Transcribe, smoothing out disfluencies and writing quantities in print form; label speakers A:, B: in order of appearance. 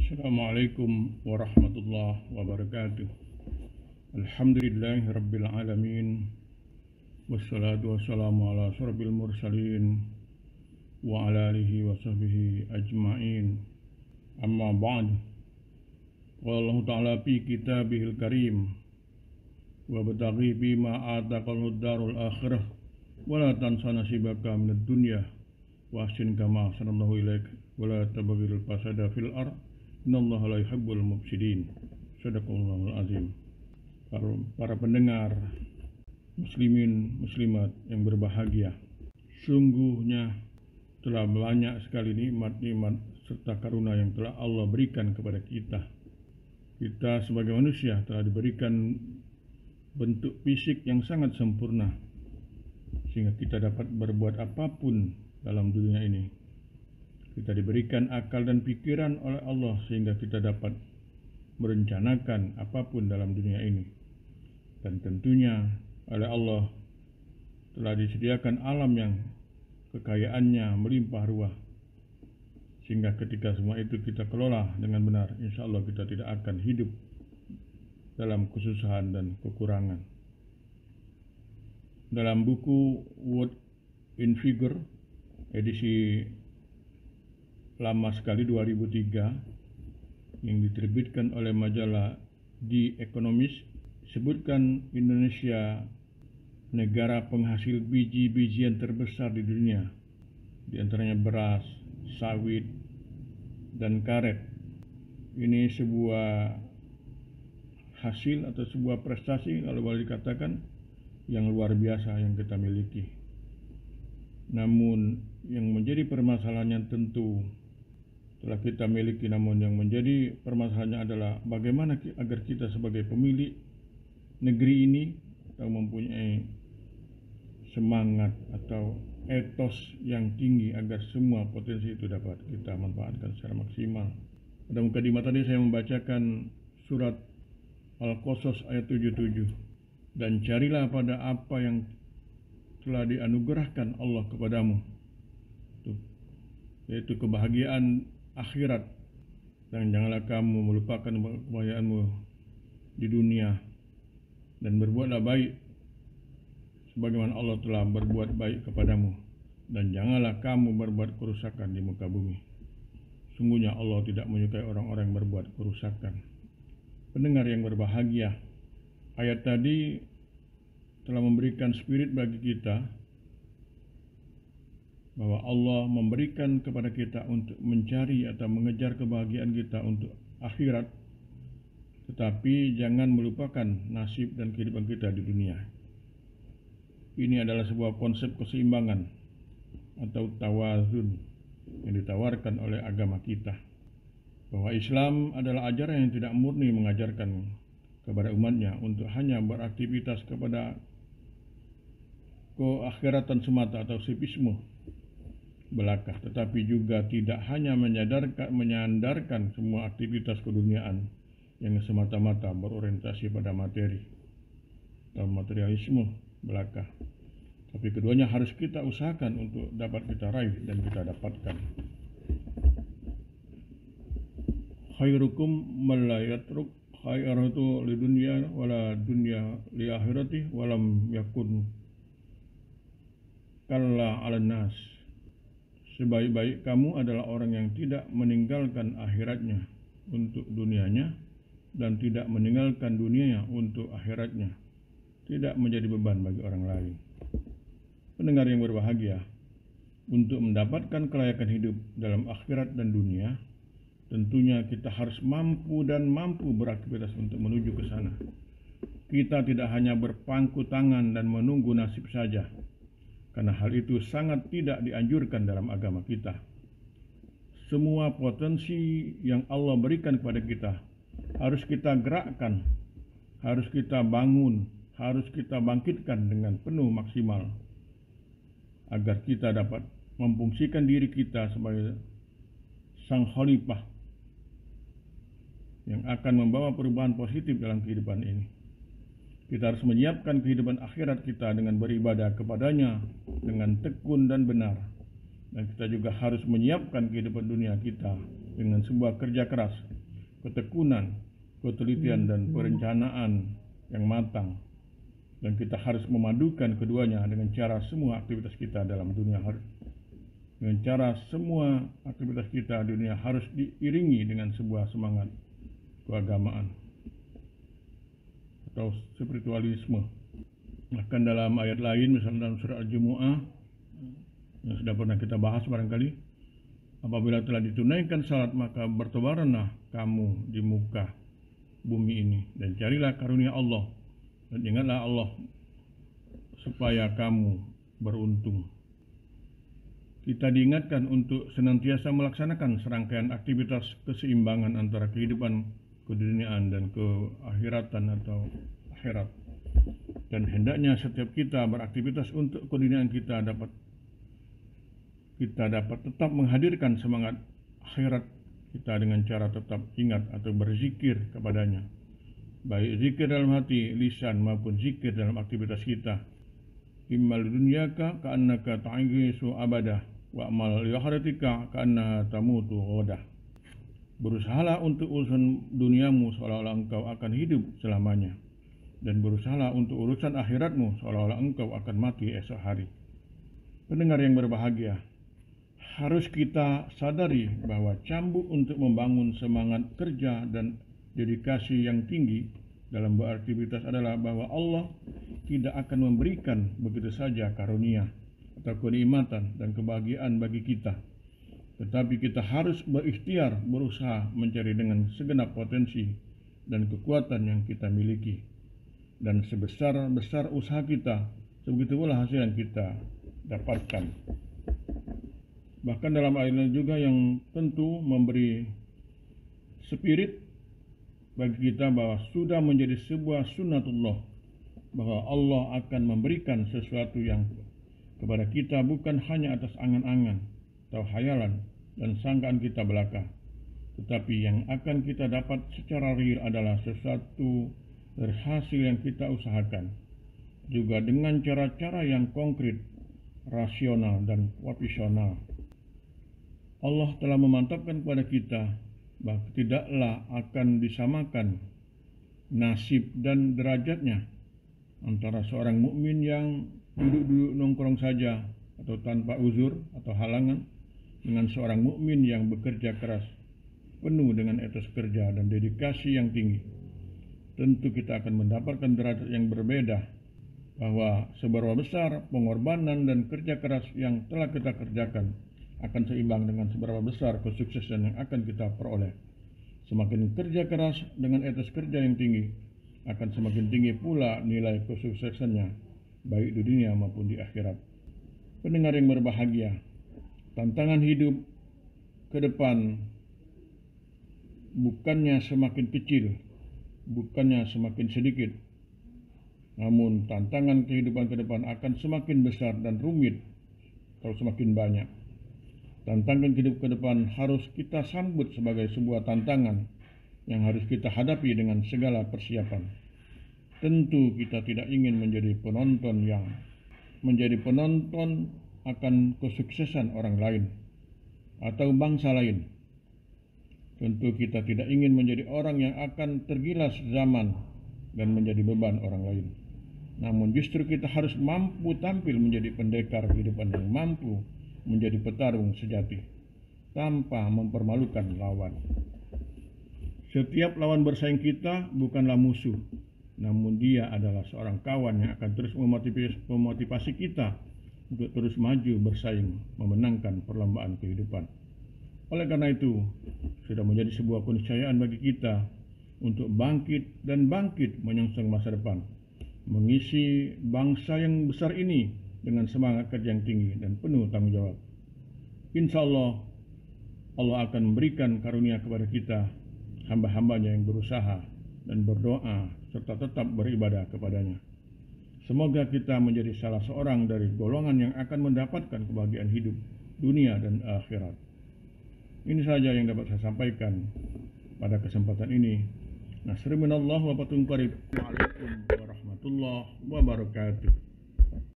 A: Assalamualaikum warahmatullahi wabarakatuh. Alhamdulillahi rabbil alamin. Wassalatu wassalamu ala asyrafil mursalin wa ala alihi wa sahbihi ajma'in. Amma ba'd. Qala Allah ta'ala fi kitabihil karim wa bataghi bima ataqal darul akhirah wa la tansa nasibaka minad dunya wa ahsin kama ahsanallahu ilaik wa la tabghil fasada fil ardh innallaha la yuhibbul mufsidin. Shadaqallahul azim. Para pendengar, muslimin muslimat yang berbahagia, sungguhnya telah banyak sekali nikmat-nikmat serta karunia yang telah Allah berikan kepada kita. Kita sebagai manusia telah diberikan bentuk fisik yang sangat sempurna sehingga kita dapat berbuat apapun dalam dunia ini. Kita diberikan akal dan pikiran oleh Allah sehingga kita dapat merencanakan apapun dalam dunia ini. Dan tentunya oleh Allah telah disediakan alam yang kekayaannya melimpah ruah. Sehingga ketika semua itu kita kelola dengan benar, insya Allah kita tidak akan hidup dalam kesusahan dan kekurangan. Dalam buku Word in Figure edisi lama sekali 2003 yang diterbitkan oleh majalah The Economist, sebutkan Indonesia negara penghasil biji-bijian terbesar di dunia, di antaranya beras, sawit, dan karet. Ini sebuah hasil atau sebuah prestasi kalau boleh dikatakan yang luar biasa yang kita miliki. Namun yang menjadi permasalahannya tentu telah kita miliki, namun yang menjadi permasalahannya adalah bagaimana agar kita sebagai pemilik negeri ini atau mempunyai semangat atau etos yang tinggi agar semua potensi itu dapat kita manfaatkan secara maksimal. Pada mukadimah tadi saya membacakan surat Al-Qasas ayat 77, dan carilah pada apa yang telah dianugerahkan Allah kepadamu, yaitu kebahagiaan akhirat, dan janganlah kamu melupakan kebahagiaanmu di dunia, dan berbuatlah baik sebagaimana Allah telah berbuat baik kepadamu, dan janganlah kamu berbuat kerusakan di muka bumi. Sungguhnya Allah tidak menyukai orang-orang yang berbuat kerusakan. Pendengar yang berbahagia, ayat tadi telah memberikan spirit bagi kita bahwa Allah memberikan kepada kita untuk mencari atau mengejar kebahagiaan kita untuk akhirat, tetapi jangan melupakan nasib dan kehidupan kita di dunia. Ini adalah sebuah konsep keseimbangan atau tawazun yang ditawarkan oleh agama kita, bahwa Islam adalah ajaran yang tidak murni mengajarkan kepada umatnya untuk hanya beraktivitas kepada keakhiratan semata atau sifisme belaka, tetapi juga tidak hanya menyandarkan semua aktivitas keduniaan yang semata-mata berorientasi pada materi atau materialisme belaka, tapi keduanya harus kita usahakan untuk dapat kita raih dan kita dapatkan. Khairukum man la yatruk khairatu lidunya wala dunya li akhirati walam yakun kalla 'alan nas. Sebaik-baik kamu adalah orang yang tidak meninggalkan akhiratnya untuk dunianya dan tidak meninggalkan dunianya untuk akhiratnya, tidak menjadi beban bagi orang lain. Pendengar yang berbahagia, untuk mendapatkan kelayakan hidup dalam akhirat dan dunia, tentunya kita harus mampu beraktivitas untuk menuju ke sana. Kita tidak hanya berpangku tangan dan menunggu nasib saja, karena hal itu sangat tidak dianjurkan dalam agama kita. Semua potensi yang Allah berikan kepada kita harus kita gerakkan, harus kita bangun, harus kita bangkitkan dengan penuh maksimal agar kita dapat memfungsikan diri kita sebagai sang khalifah yang akan membawa perubahan positif dalam kehidupan ini. Kita harus menyiapkan kehidupan akhirat kita dengan beribadah kepadanya dengan tekun dan benar. Dan kita juga harus menyiapkan kehidupan dunia kita dengan sebuah kerja keras ketekunan, ketelitian dan perencanaan yang matang. Dan kita harus memadukan keduanya dengan cara semua aktivitas kita dalam dunia dengan cara semua aktivitas kita di dunia harus diiringi dengan sebuah semangat keagamaan atau spiritualisme. Bahkan dalam ayat lain, misalnya dalam surah Al-Jumu'ah yang sudah pernah kita bahas barangkali, apabila telah ditunaikan salat maka bertebaranlah kamu di muka bumi ini dan carilah karunia Allah dan ingatlah Allah supaya kamu beruntung. Kita diingatkan untuk senantiasa melaksanakan serangkaian aktivitas keseimbangan antara kehidupan keduniaan dan keakhiratan atau akhirat. Dan hendaknya setiap kita beraktivitas untuk keduniaan kita dapat tetap menghadirkan semangat akhirat kita dengan cara tetap ingat atau berzikir kepadanya, baik zikir dalam hati, lisan maupun zikir dalam aktivitas kita. Immal dunyaka ka'annaka ta'isu abadah wa amal li akhiratika ka'annaha tamutu ghadah. Berusahalah untuk urusan duniamu seolah-olah engkau akan hidup selamanya, dan berusahalah untuk urusan akhiratmu seolah-olah engkau akan mati esok hari. Pendengar yang berbahagia, harus kita sadari bahwa cambuk untuk membangun semangat kerja dan dedikasi yang tinggi dalam beraktivitas adalah bahwa Allah tidak akan memberikan begitu saja karunia atau kenikmatan dan kebahagiaan bagi kita, tetapi kita harus berikhtiar berusaha mencari dengan segenap potensi dan kekuatan yang kita miliki. Dan sebesar-besar usaha kita, sebegitu pula hasil yang kita dapatkan. Bahkan dalam ayat lain juga yang tentu memberi spirit bagi kita bahwa sudah menjadi sebuah sunnatullah, bahwa Allah akan memberikan sesuatu yang kepada kita bukan hanya atas angan-angan atau khayalan dan sangkaan kita belaka, tetapi yang akan kita dapat secara real adalah sesuatu dari hasil yang kita usahakan, juga dengan cara-cara yang konkret, rasional dan profesional. Allah telah memantapkan kepada kita bahwa tidaklah akan disamakan nasib dan derajatnya antara seorang mukmin yang duduk-duduk nongkrong saja atau tanpa uzur atau halangan dengan seorang mukmin yang bekerja keras, penuh dengan etos kerja dan dedikasi yang tinggi. Tentu kita akan mendapatkan derajat yang berbeda, bahwa seberapa besar pengorbanan dan kerja keras yang telah kita kerjakan akan seimbang dengan seberapa besar kesuksesan yang akan kita peroleh. Semakin kerja keras dengan etos kerja yang tinggi, akan semakin tinggi pula nilai kesuksesannya, baik di dunia maupun di akhirat. Pendengar yang berbahagia, tantangan hidup ke depan bukannya semakin kecil, bukannya semakin sedikit, namun tantangan kehidupan ke depan akan semakin besar dan rumit atau semakin banyak. Tantangan hidup ke depan harus kita sambut sebagai sebuah tantangan yang harus kita hadapi dengan segala persiapan. Tentu kita tidak ingin menjadi penonton akan kesuksesan orang lain atau bangsa lain. Tentu kita tidak ingin menjadi orang yang akan tergilas zaman dan menjadi beban orang lain. Namun justru kita harus mampu tampil menjadi pendekar kehidupan yang mampu menjadi petarung sejati tanpa mempermalukan lawan. Setiap lawan bersaing kita bukanlah musuh, namun dia adalah seorang kawan yang akan terus memotivasi kita untuk terus maju bersaing memenangkan perlombaan kehidupan. Oleh karena itu, sudah menjadi sebuah keniscayaan bagi kita untuk bangkit menyongsong masa depan, mengisi bangsa yang besar ini dengan semangat kerja yang tinggi dan penuh tanggung jawab. Insya Allah, Allah akan memberikan karunia kepada kita, hamba-hambanya yang berusaha dan berdoa serta tetap beribadah kepadanya. Semoga kita menjadi salah seorang dari golongan yang akan mendapatkan kebahagiaan hidup dunia dan akhirat. Ini saja yang dapat saya sampaikan pada kesempatan ini. Nasrun minallah wa fatun qarib. Waalaikumsalam warahmatullahi wabarakatuh.